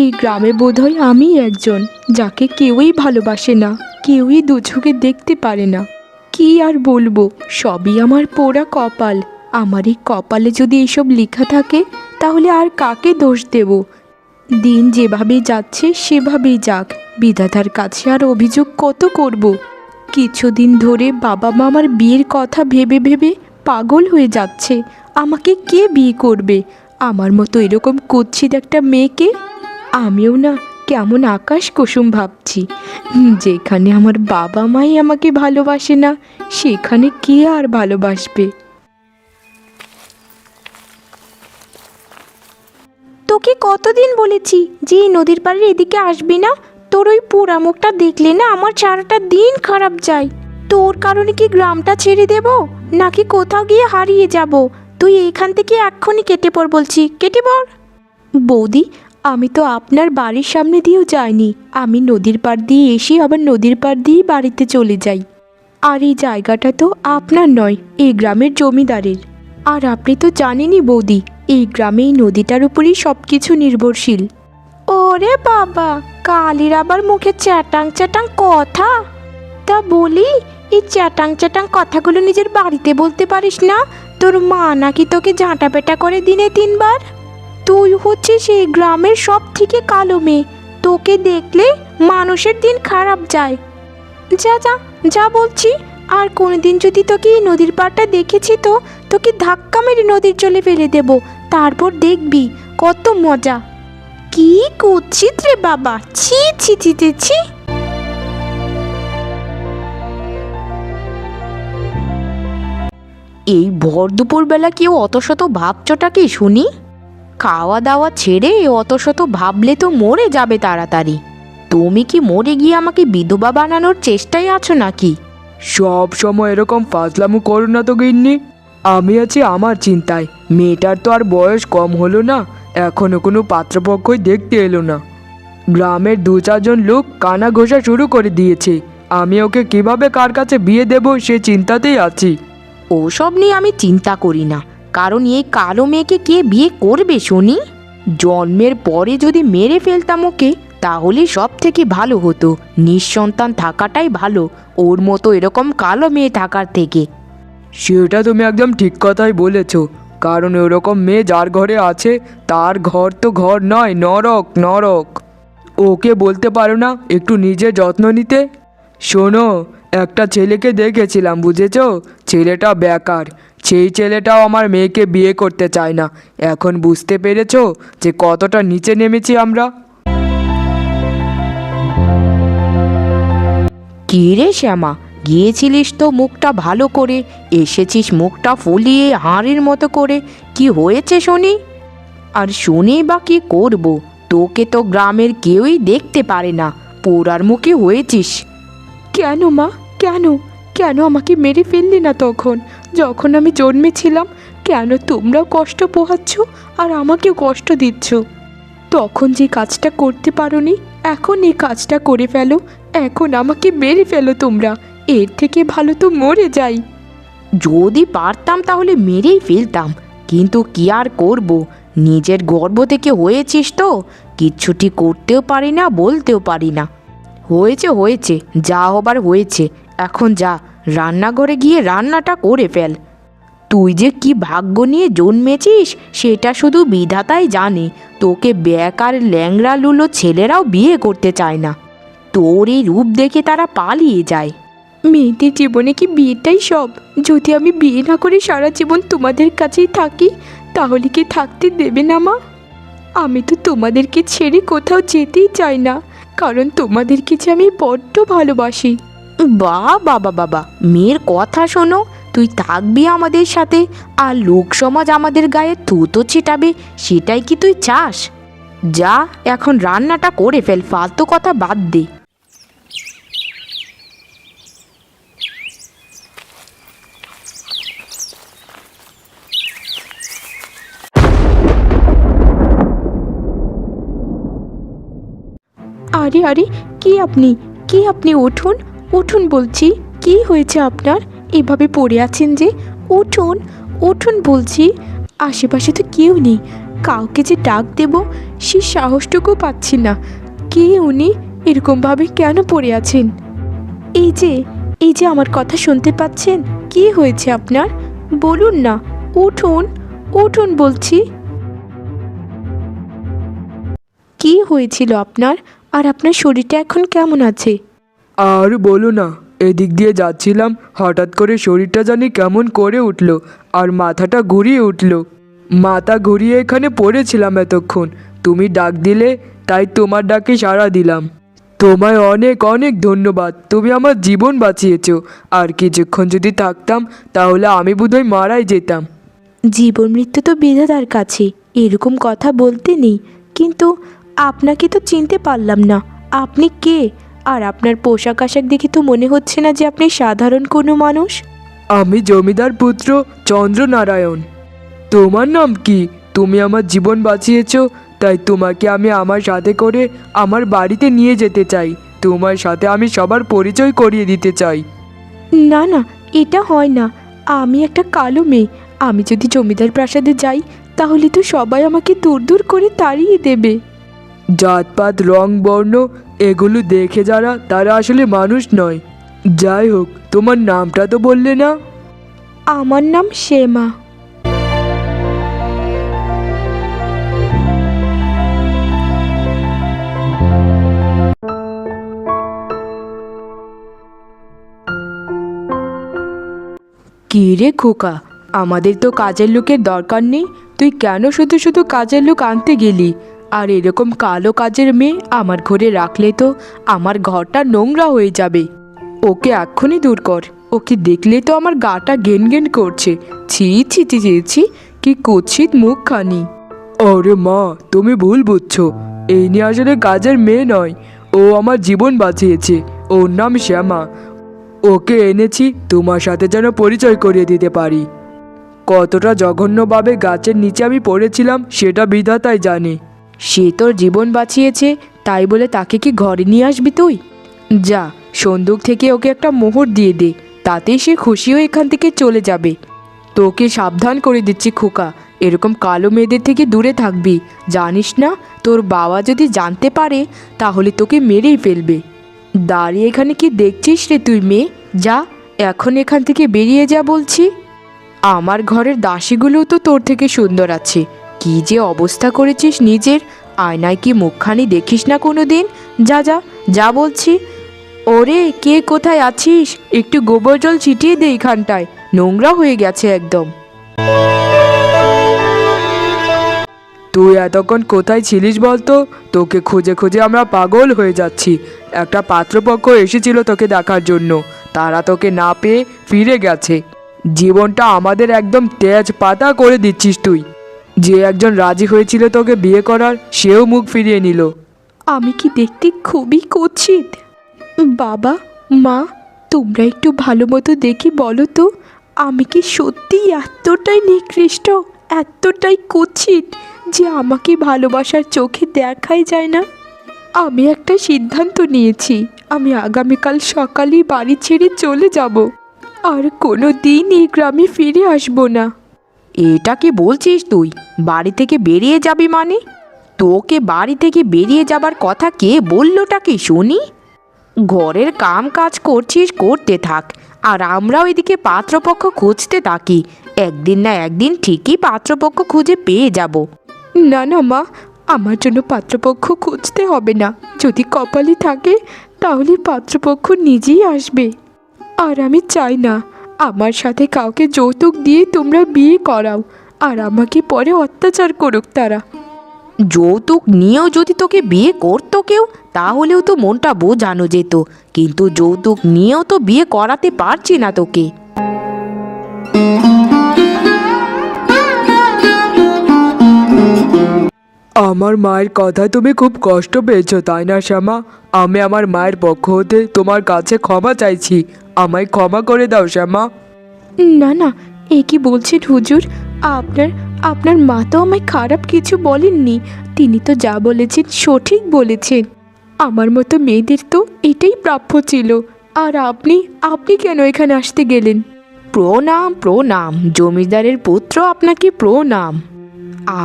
এই গ্রামে বোধহয় আমি একজন যাকে কেউই ভালোবাসে না, কেউই দু চোখে দেখতে পারে না। কি আর বলবো, সবই আমার পোড়া কপাল। আমার এই কপালে যদি এইসব লেখা থাকে তাহলে আর কাকে দোষ দেব? দিন যেভাবে যাচ্ছে সেভাবেই যাক, বিধাতার কাছে আর অভিযোগ কত করব? কিছুদিন ধরে বাবা মা আমার বিয়ের কথা ভেবে ভেবে পাগল হয়ে যাচ্ছে। আমাকে কে বিয়ে করবে? আমার মতো এরকম কুৎসিত একটা মেয়েকে? আমিও না কেমন আকাশ কুসুম ভাবছি। যেখানে আমার বাবা মাই আমাকে ভালোবাসে না, সেখানে কে আর ভালোবাসবে? তোকে কতদিন বলেছি যে এই নদীর পাড়ের এদিকে আসবি না? তোর ওই পোড়া মুখটা দেখলে না আমার সারাটা দিন খারাপ যায়। তোর কারণে কি গ্রামটা ছেড়ে দেব, নাকি কোথাও গিয়ে হারিয়ে যাব? তুই এইখান থেকে এক্ষুনি কেটে পড় বলছি, কেটে পড়। বৌদি, আমি তো আপনার বাড়ির সামনে দিয়েও যাইনি। আমি নদীর পাড় দিয়ে এসে আবার নদীর পাড় দিয়েই বাড়িতে চলে যাই। আর এই জায়গাটা তো আপনার নয়, এই গ্রামের জমিদারের। আর আপনি তো জানেনই বৌদি, এই গ্রামে এই নদীটার উপরেই সব কিছু নির্ভরশীল। ওরে বাবা, কালির আবার মুখে চ্যাটাং চ্যাটাং কথা। তা বলি, এই চ্যাটাং চ্যাটাং কথাগুলো নিজের বাড়িতে বলতে পারিস না? তোর মা নাকি তোকে ঝাঁটা পেটা করে দিনে 3 বার? তুই হচ্ছিস এই গ্রামের সব থেকে কালো মেয়ে। তোকে দেখলে মানুষের দিন খারাপ যায়। যা যা যা বলছি। আর কোনোদিন যদি তোকে এই নদীর পাড়টা দেখেছি তো তোকে ধাক্কা মেরে নদীর জলে ফেলে দেব। তারপর দেখবি কত মজা। কি কুৎসিত রে বাবা, ছি ছি ছি ছি ছি। এই ভর দুপুরবেলা কেউ অত শত ভাবছটা কি শুনি? খাওয়া দাওয়া ছেড়ে অত শত ভাবলে তো মরে যাবে তাড়াতাড়ি। তুমি কি মরে গিয়ে আমাকে বিধবা বানানোর চেষ্টায় আছো নাকি? সব সময় এরকম ফাজলামো করো না তো গিন্নি। আমি আছি আমার চিন্তায়। মেয়েটার তো আর বয়স কম হলো না, এখনো কোনো পাত্রপক্ষই দেখতে এলো না। গ্রামের 2-4 জন লোক কানা ঘষা শুরু করে দিয়েছে। আমি ওকে কিভাবে কার কাছে বিয়ে দেব সে চিন্তাতেই আছি। ওসব নিয়ে আমি চিন্তা করি না, কারণ এই কালো মেয়েকে কে বিয়ে করবে শুনি? জন্মের পরে যদি মেরে ফেলতাম ওকে তাহলে সব থেকে ভালো হতো। নিঃসন্তান থাকাটাই ভালো ওর মতো এরকম কালো মেয়ে থাকার থেকে। সেটা তুমি একদম ঠিক কথাই বলেছ, কারণ ওরকম মেয়ে যার ঘরে আছে তার ঘর তো ঘর নয়, নরক নরক। ওকে বলতে পারো না একটু নিজের যত্ন নিতে? শোনো, একটা ছেলেকে দেখেছিলাম, বুঝেছো? ছেলেটা বেকার। সেই ছেলেটাও আমার মেয়েকে বিয়ে করতে চায় না। এখন বুঝতে পেরেছো যে কতটা নিচে নেমেছি আমরা? কী রে শ্যামা, গিয়েছিলিস তো মুখটা ভালো করে, এসেছিস মুখটা ফুলিয়ে হাঁড়ির মতো করে। কি হয়েছে শুনি? আর শুনে বা কি করব? তোকে তো গ্রামের কেউই দেখতে পারে না, পোড়ার মুখে হয়েছিস। কেন মা, কেন? কেন আমাকে মেরে ফেললি না তখন, যখন আমি জন্মেছিলাম? কেন তোমরাও কষ্ট পোহাচ্ছ আর আমাকেও কষ্ট দিচ্ছ? তখন যে কাজটা করতে পারোনি, এখন এই কাজটা করে ফেলো। এখন আমাকে মেরে ফেলো তোমরা। এর থেকে ভালো তো মরে যাই। যদি পারতাম তাহলে মেরেই ফেলতাম, কিন্তু কি আর করব? নিজের গর্ভ থেকে হয়েছিস তো, কিচ্ছুটি করতেও পারি না, বলতেও পারি না। হয়েছে হয়েছে, যা হবার হয়েছে। এখন যা, রান্নাঘরে গিয়ে রান্নাটা করে ফেল। তুই যে কি ভাগ্য নিয়ে জন্মেছিস সেটা শুধু বিধাতাই জানে। তোকে বেকার ল্যাংড়া লুলো ছেলেরাও বিয়ে করতে চায় না। তোর এই রূপ দেখে তারা পালিয়ে যায়। মেয়েদের জীবনে কি বিয়েটাই সব? যদি আমি বিয়ে না করে সারা জীবন তোমাদের কাছেই থাকি, তাহলে কি থাকতে দেবে না মা? আমি তো তোমাদেরকে ছেড়ে কোথাও যেতেই চাই না, কারণ তোমাদেরকে যে আমি বড্ড ভালোবাসি। বাবা বাবা, মেয়ের কথা শোনো। তুই থাকবি আমাদের সাথে, আর লোক সমাজ আমাদের গায়ে থুতো ছিটাবে, সেটাই কি তুই চাস? যা, এখন রান্নাটা করে ফেল, ফালতু কথা বাদ দে। আরে আরে, কি আপনি? কি আপনি? উঠুন উঠুন বলছি। কি হয়েছে আপনার? এভাবে পড়ে আছেন যে? উঠুন উঠুন বলছি। আশেপাশে তো কেউ নেই, কাউকে যে ডাক দেব সে সাহসটুকু পাচ্ছি না। কে উনি? এরকমভাবে কেন পড়ে আছেন? এই যে আমার কথা শুনতে পাচ্ছেন? কি হয়েছে আপনার? বলুন না, উঠুন, উঠুন বলছি। কি হয়েছিল আপনার? আর আপনার শরীরটা এখন কেমন আছে? আর বলো না, এদিক দিয়ে যাচ্ছিলাম, হঠাৎ করে শরীরটা জানি কেমন করে উঠলো, আর মাথাটা ঘুরিয়ে উঠলো। মাথা ঘুরিয়ে এখানে পড়েছিলাম এতক্ষণ, তুমি ডাক দিলে, তাই তোমার ডাকে সাড়া দিলাম। তোমায় অনেক অনেক ধন্যবাদ, তুমি আমার জীবন বাঁচিয়েছো। আর কিছুক্ষণ যদি থাকতাম তাহলে আমি বোধহয় মারাই যেতাম। জীবন মৃত্যু তো বিধাতার কাছে, এরকম কথা বলতে নেই। কিন্তু আপনাকে তো চিনতে পারলাম না। আপনি কে? আর আপনার পোশাক আশাক দেখে তো মনে হচ্ছে না যে আপনি সাধারণ কোনো মানুষ। আমি জমিদার পুত্র চন্দ্রনারায়ণ। তোমার নাম কি? তুমি আমার জীবন বাঁচিয়েছো, তাই তোমাকে আমি আমার সাথে করে আমার বাড়িতে নিয়ে যেতে চাই। তোমার সাথে আমি সবার পরিচয় করিয়ে দিতে চাই। না না, এটা হয় না। আমি একটা কালো মেয়ে। আমি যদি জমিদার প্রাসাদে যাই তাহলে তো সবাই আমাকে দূর দূর করে তাড়িয়ে দেবে। জাতপাত, রং, বর্ণ এগুলো দেখে যারা, তারা আসলে মানুষ নয়। যাই হোক, তোমার নামটা তো বললে না? আমার নাম শ্যামা। কি রে খোকা, আমাদের তো কাজের লোকের দরকার নেই, তুই কেন শুধু শুধু কাজের লোক আনতে গেলি? আর এরকম কালো কাজের মেয়ে আমার ঘরে রাখলে তো আমার ঘরটা নোংরা হয়ে যাবে। ওকে এক্ষুনি দূর কর। ওকে দেখলে তো আমার গাটা ঘেন ঘেন করছে। ছি ছি ছি ছি ছি, কি কুৎসিত মুখখানি। আরে মা, তুমি ভুল বুঝছো। এই নিয়ে আসলে কাজের মেয়ে নয়, ও আমার জীবন বাঁচিয়েছে। ওর নাম শ্যামা। ওকে এনেছি তোমার সাথে যেন পরিচয় করিয়ে দিতে পারি। কতটা জঘন্যভাবে গাছের নিচে আমি পড়েছিলাম সেটা বিধাতাই জানে। সে তোর জীবন বাঁচিয়েছে, তাই বলে তাকে কি ঘরে নিয়ে আসবি তুই? যা, সন্দুক থেকে ওকে একটা মোহর দিয়ে দে, তাতেই সে খুশি হয়ে এখান থেকে চলে যাবে। তোকে সাবধান করে দিচ্ছি খোকা, এরকম কালো মেয়েদের থেকে দূরে থাকবি। জানিস না, তোর বাবা যদি জানতে পারে তাহলে তোকে মেরেই ফেলবে। দাঁড়িয়ে এখানে কি দেখছিস রে তুই মেয়ে? যা, এখন এখান থেকে বেরিয়ে যা বলছি। আমার ঘরের দাসীগুলোও তো তোর থেকে সুন্দর আছে। কি যে অবস্থা করেছিস নিজের, আয়নায় কি মুখখানি দেখিস না কোনো দিন? যা যা যা বলছি। ওরে, কে কোথায় আছিস? একটু গোবর জল ছিটিয়ে দে এখানটায়, নোংরা হয়ে গেছে একদম। তুই এতক্ষণ কোথায় ছিলিস বলতো? তোকে খুঁজে খুঁজে আমরা পাগল হয়ে যাচ্ছি। একটা পাত্রপক্ষ এসেছিল তোকে দেখার জন্য, তারা তোকে না পেয়ে ফিরে গেছে। জীবনটা আমাদের একদম তেজ পাতা করে দিচ্ছিস তুই। যে একজন রাজি হয়েছিল তোকে বিয়ে করার, সেও মুখ ফিরিয়ে নিল। আমি কি দেখতে খুবই কুৎসিত? বাবা, মা, তোমরা একটু ভালো মতো দেখে বলো তো, আমি কি সত্যি এতটাই নিকৃষ্ট, এতটাই কুৎসিত যে আমাকে ভালোবাসার চোখে দেখাই যায় না? আমি একটা সিদ্ধান্ত নিয়েছি, আমি আগামীকাল সকালেই বাড়ি ছেড়ে চলে যাব, আর কোনো দিন এই গ্রামে ফিরে আসবো না। এটা কি বলছিস তুই? বাড়ি থেকে বেরিয়ে যাবি মানে? তোকে বাড়ি থেকে বেরিয়ে যাবার কথা কে বললোটা কি শুনি? ঘরের কাম কাজ করছিস, করতে থাক, আর আমরাও এদিকে পাত্রপক্ষ খুঁজতে থাকি। একদিন না একদিন ঠিকই পাত্রপক্ষ খুঁজে পেয়ে যাব। না না মা, আমার জন্য পাত্রপক্ষ খুঁজতে হবে না। যদি কপালে থাকে তাহলে পাত্রপক্ষ নিজেই আসবে। আর আমি চাই না আমার সাথে কাউকে যৌতুক দিয়ে তোমরা বিয়ে করাও, আর আমাকে পরে অত্যাচার করুক তারা। যৌতুক নিয়েও যদি তোকে বিয়ে করতো কেউ, তাহলেও তো মনটা বোঝানো যেত, কিন্তু যৌতুক নিয়েও তো বিয়ে করাতে পারছি না তোকে। আমার মায়ের কথায় তুমি খুব কষ্ট পেয়েছো, তাই না শ্যামা? আমি আমার মায়ের পক্ষ হতে তোমার কাছে ক্ষমা চাইছি। আমায় ক্ষমা করে দাও শ্যামা। না না, এ কি বলছেন হুজুর? আপনার আপনার মা তো আমায় খারাপ কিছু বলেননি। তিনি তো যা বলেছেন সঠিক বলেছেন। আমার মতো মেয়েদের তো এটাই প্রাপ্য ছিল। আর আপনি আপনি কেন এখানে আসতে গেলেন? প্রণাম প্রণাম, জমিদারের পুত্র, আপনাকে প্রণাম।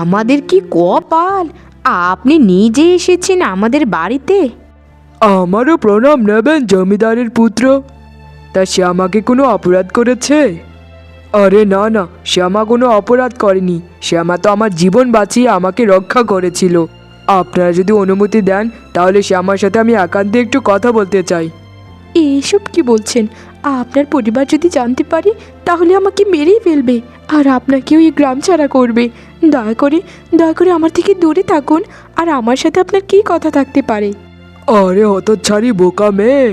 আমাদের কি কপাল, আপনি নিজে এসেছেন আমাদের বাড়িতে? আমারও প্রণাম নেবেন জমিদারের পুত্র। তা শ্যামাকে কোনো অপরাধ করেছে? আরে না না, শ্যামা কোনো অপরাধ করেনি। শ্যামা তো আমার জীবন বাঁচিয়ে আমাকে রক্ষা করেছিল। আপনারা যদি অনুমতি দেন তাহলে শ্যামার সাথে আমি একান্তে একটু কথা বলতে চাই। এইসব কি বলছেন? আপনার পরিবার যদি জানতে পারে তাহলে আমাকে মেরেই ফেলবে, আর আপনাকেও এই গ্রাম ছাড়া করবে। দয়া করে আমার থেকে দূরে থাকুন। আর আমার সাথে আপনার কী কথা থাকতে পারে? আরে হতচ্ছাড়ি বোকা মেয়ে,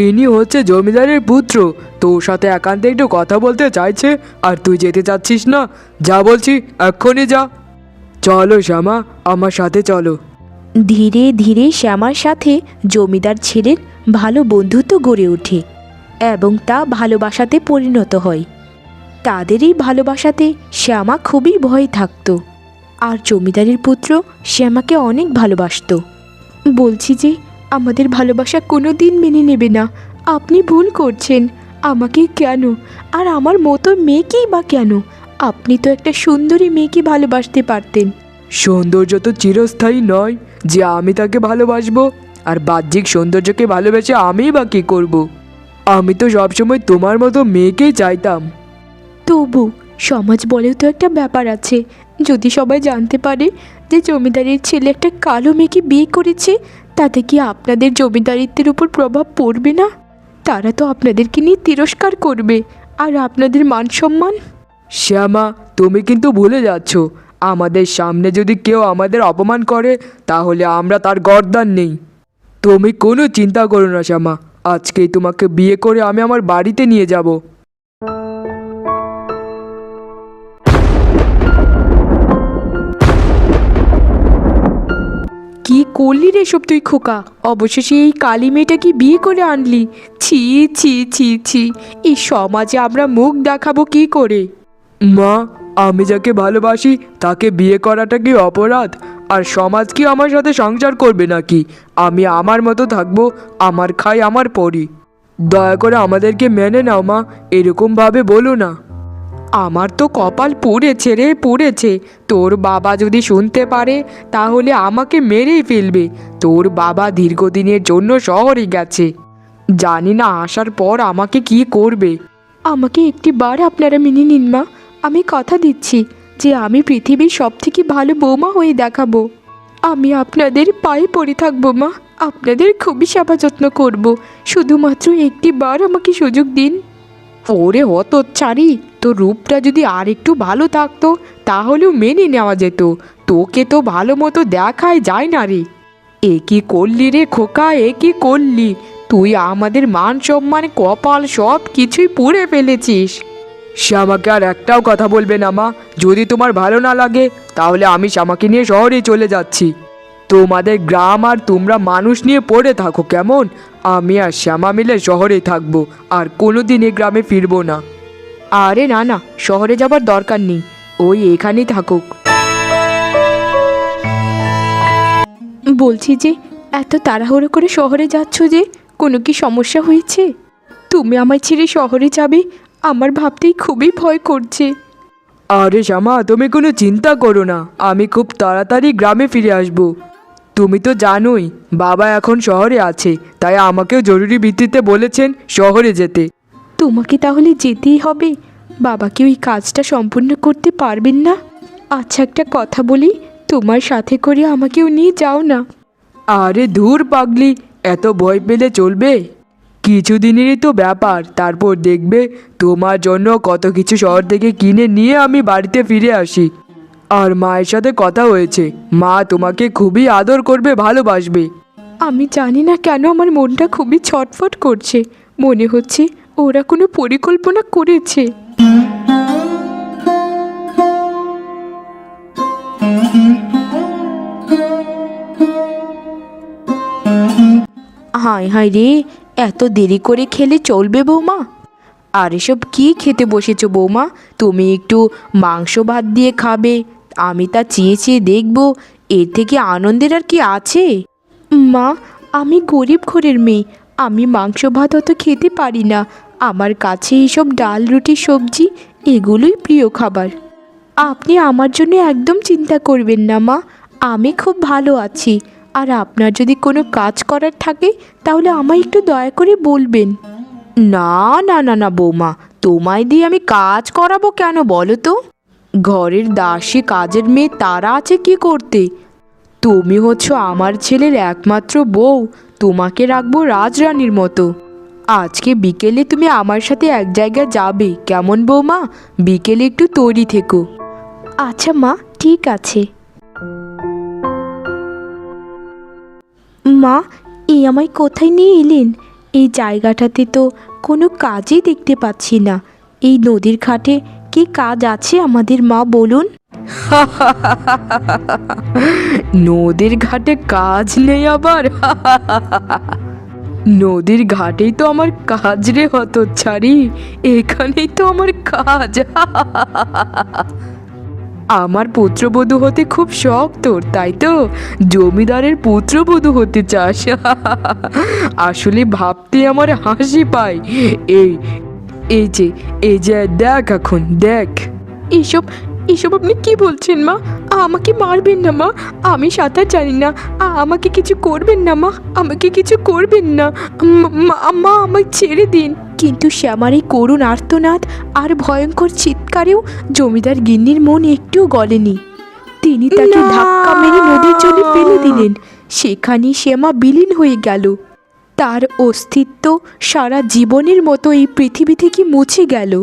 ইনি হচ্ছে জমিদারের পুত্র। তোর সাথে একান্তে একটু কথা বলতে চাইছে আর তুই যেতে চাচ্ছিস না। যা বলছি এক্ষুনি যা। চলো শ্যামা, আমার সাথে চলো। ধীরে ধীরে শ্যামার সাথে জমিদার ছেলের ভালো বন্ধুত্ব গড়ে ওঠে এবং তা ভালোবাসাতে পরিণত হয়। তাদের এই ভালোবাসাতে শ্যামা খুবই ভয় থাকত, আর জমিদারের পুত্র শ্যামাকে অনেক ভালোবাসতো। বলছি যে আমাদের ভালোবাসা কোনো দিন মেনে নেবে না। আপনি ভুল করছেন। আমাকে কেন, আর আমার মতো মেয়েকেই বা কেন? আপনি তো একটা সুন্দরী মেয়েকে ভালোবাসতে পারতেন। সৌন্দর্য তো চিরস্থায়ী নয় যে আমি তাকে ভালোবাসবো। আর বাহ্যিক সৌন্দর্যকে ভালোবেসে আমিই বা কী করবো? আমি তো সবসময় তোমার মতো মেয়েকেই চাইতাম। তবু সমাজ বলেও তো একটা ব্যাপার আছে। যদি সবাই জানতে পারে যে জমিদারের ছেলে একটা কালো মেয়েকে বিয়ে করেছে, তাতে কি আপনাদের জমিদারিত্বের উপর প্রভাব পড়বে না? তারা তো আপনাদেরকে নিয়ে তিরস্কার করবে, আর আপনাদের মান সম্মান। শ্যামা, তুমি কিন্তু ভুলে যাচ্ছ, আমাদের সামনে যদি কেউ আমাদের অপমান করে তাহলে আমরা তার গর্দান নেই। তুমি কোনো চিন্তা করো না শ্যামা, আজকেই তোমাকে বিয়ে করে আমি আমার বাড়িতে নিয়ে যাব। কি করলি রে সব তুই খোকা? অবশেষে এই কালী মেয়েটাকে বিয়ে করে আনলি। ছি ছি ছি ছি, এই সমাজে আমরা মুখ দেখাবো কি করে? মা, আমি যাকে ভালোবাসি তাকে বিয়ে করাটা কি অপরাধ? আর সমাজ কি আমার সাথে সংসার করবে নাকি? আমি আমার মতো থাকবো, আমার খাই আমার পরি। দয়া করে আমাদেরকে মেনে নাও মা, এরকমভাবে বলো না। আমার তো কপাল পুড়েছে রে, পুড়েছে। তোর বাবা যদি শুনতে পারে তাহলে আমাকে মেরেই ফেলবে। তোর বাবা দীর্ঘদিনের জন্য শহরে গেছে, জানি না আসার পর আমাকে কি করবে। আমাকে একটি বার আপনারা মেনে নিন মা। আমি কথা দিচ্ছি যে আমি পৃথিবীর সব থেকে ভালো বৌমা হয়ে দেখাবো। আমি আপনাদের পায়ে পড়ে থাকবো মা, আপনাদের খুবই সেবা যত্ন করবো। শুধুমাত্র একটি বার আমাকে সুযোগ দিন। ওরে হতচ্ছাড়ি, তোর রূপটা যদি আর একটু ভালো থাকতো তাহলেও মেনে নেওয়া যেত। তোকে তো ভালো মতো দেখাই যায় না রে। এ কি করলি রে খোকা, এ কি করলি? তুই আমাদের মান সম্মান কপাল সব কিছুই পুড়ে ফেলেছিস। শ্যামাকে আর একটাও কথা বলবে না মা। যদি তোমার ভালো না লাগে তাহলে আমি শ্যামাকে নিয়ে শহরে চলে যাচ্ছি। তোমাদের গ্রাম আর তোমরা মানুষ নিয়ে পড়ে থাকো কেমন? আমি আর শ্যামা মিলে শহরেই থাকবো, আর কোনোদিন এই গ্রামে ফিরবো না। আরে না না, শহরে যাবার দরকার নেই, ওই এখানেই থাকুক। বলছি যে এত তাড়াহুড়ো করে শহরে যাচ্ছ যে, কোনো কি সমস্যা হয়েছে? তুমি আমায় ছেড়ে শহরে যাবে আমার ভাবতেই খুবই ভয় করছে। আরে শ্যামা, তুমি কোনো চিন্তা করো না, আমি খুব তাড়াতাড়ি গ্রামে ফিরে আসবো। তুমি তো জানোই বাবা এখন শহরে আছে, তাই আমাকেও জরুরি ভিত্তিতে বলেছেন শহরে যেতে। তোমাকে তাহলে যেতেই হবে? বাবা কি ওই কাজটা সম্পূর্ণ করতে পারবেন না? আচ্ছা একটা কথা বলি, তোমার সাথে করে আমাকেও নিয়ে যাও না। আরে ধুর পাগলি, এত ভয় পেলে চলবে? কিছুদিনেরই তো ব্যাপার, তারপর দেখবে তোমার জন্য কত কিছু শহর থেকে কিনে নিয়ে আমি বাড়িতে ফিরে আসি। আর মায়ের সাথে কথা হয়েছে, মা তোমাকে খুবই আদর করবে, ভালোবাসবে। আমি জানি না কেন আমার মনটা খুবই ছটফট করছে। মনে হচ্ছে ওরা কোনো পরিকল্পনা করেছে। হায় হায় রে, এত দেরি করে খেলে চলবে বৌমা? আর এসব কী খেতে বসেছো বৌমা? তুমি একটু মাংস ভাত দিয়ে খাবে, আমি তা চেয়ে চেয়ে দেখবো। এর থেকে আনন্দের আর কি আছে? মা, আমি গরিব ঘরের মেয়ে, আমি মাংস ভাত অত খেতে পারি না। আমার কাছে এইসব ডাল রুটি সবজি এগুলোই প্রিয় খাবার। আপনি আমার জন্য একদম চিন্তা করবেন না মা, আমি খুব ভালো আছি। আর আপনার যদি কোনো কাজ করার থাকে তাহলে আমায় একটু দয়া করে বলবেন। না না না না বৌমা, তোমায় দিয়ে আমি কাজ করাবো কেন বলো তো? ঘরের দাসী কাজের মেয়ে তারা আছে কি করতে? তুমি হচ্ছ আমার ছেলের একমাত্র বউ, তোমাকে রাখবো রাজরানীর মতো। আজকে বিকেলে তুমি আমার সাথে এক জায়গায় যাবে, কেমন বৌমা? বিকেলে একটু তৈরি থেকো। আচ্ছা মা, ঠিক আছে। মা, এই আমায় কোথায় নিয়ে এলেন? এই জায়গাটাতে তো কোনো কাজই দেখতে পাচ্ছি না। এই নদীর ঘাটে কি কাজ আছে আমাদের, মা বলুন? নদীর ঘাটে কাজ নেই আবার? নদীর ঘাটেই তো আমার কাজ রে হতচ্ছাড়ি, এখানেই তো আমার কাজ। আমার পুত্রবধূ হতে খুব শখ তোর, তাই তো? জমিদারের পুত্রবধূ হতে চাস? আসলে ভাবতে আমার হাসি পায়। এই এই যে এই যে দেখ, এখন দেখ। এসব এসব আপনি কি বলছেন মা? আমাকে মারবেন না মা, আমি সাঁতার জানি না। আমাকে কিছু করবেন না মা, আমাকে কিছু করবেন না। মা আমায় ছেড়ে দিন। কিন্তু শ্যামার এই করুণ আর্তনাদ আর ভয়ঙ্কর চিৎকারেও জমিদার গিন্নির মন একটুও গলেনি। তিনি তাকে না! ধাক্কা মেরে নদীর জলে ফেলে দিলেন। সেখানেই শ্যামা বিলীন হয়ে গেল। তার অস্তিত্ব সারা জীবনের মতো এই পৃথিবী থেকে মুছে গেল।